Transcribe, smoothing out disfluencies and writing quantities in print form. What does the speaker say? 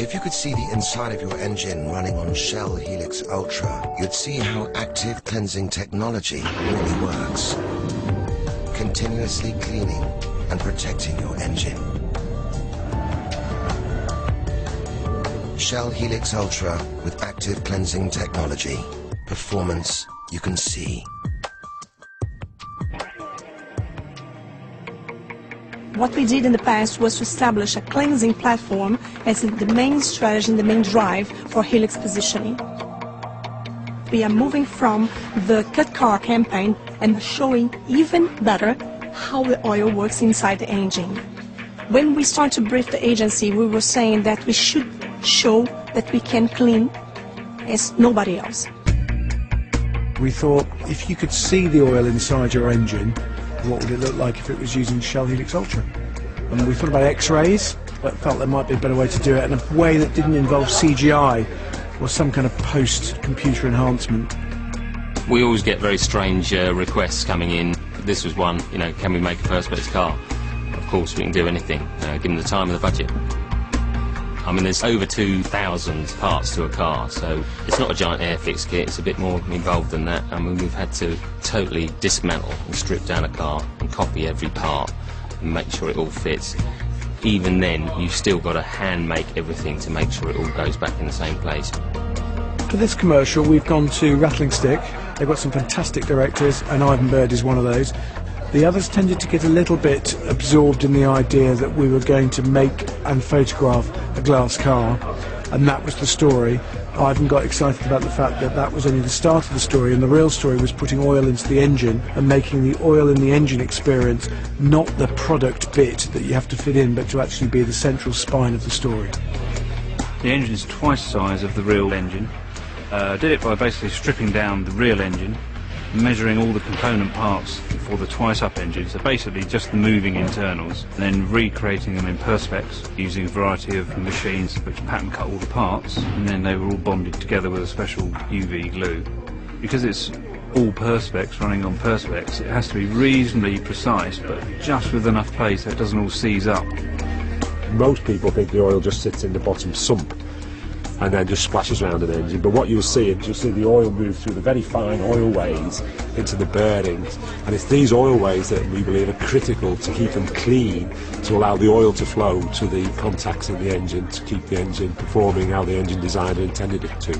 If you could see the inside of your engine running on Shell Helix Ultra, you'd see how active cleansing technology really works. Continuously cleaning and protecting your engine. Shell Helix Ultra with active cleansing technology. Performance you can see. What we did in the past was to establish a cleansing platform as the main strategy and the main drive for Helix positioning. We are moving from the cut car campaign and showing even better how the oil works inside the engine. When we started to brief the agency, we were saying that we should show that we can clean as nobody else. We thought if you could see the oil inside your engine, what would it look like if it was using Shell Helix Ultra? And we thought about X-rays, but felt there might be a better way to do it, in a way that didn't involve CGI or some kind of post-computer enhancement. We always get very strange requests coming in. This was one, you know, can we make a first-place car? Of course we can do anything, given the time and the budget. I mean, there's over 2,000 parts to a car, so it's not a giant airfix kit, it's a bit more involved than that. I mean, we've had to totally dismantle and strip down a car and copy every part and make sure it all fits. Even then, you've still got to hand make everything to make sure it all goes back in the same place. For this commercial, we've gone to Rattling Stick. They've got some fantastic directors, and Ivan Bird is one of those. The others tended to get a little bit absorbed in the idea that we were going to make and photograph a glass car, and that was the story. Ivan got excited about the fact that that was only the start of the story, and the real story was putting oil into the engine and making the oil in the engine experience not the product bit that you have to fit in, but to actually be the central spine of the story. The engine is twice the size of the real engine. Did it by basically stripping down the real engine, measuring all the component parts for the twice-up engine, so basically just the moving internals, and then recreating them in Perspex using a variety of machines which pattern cut all the parts, and then they were all bonded together with a special UV glue. Because it's all Perspex running on Perspex, it has to be reasonably precise, but just with enough place so it doesn't all seize up. Most people think the oil just sits in the bottom sump and then just splashes around an engine, but what you'll see is you'll see the oil move through the very fine oil ways into the bearings, and it's these oil ways that we believe are critical to keep them clean, to allow the oil to flow to the contacts in the engine, to keep the engine performing how the engine designer intended it to.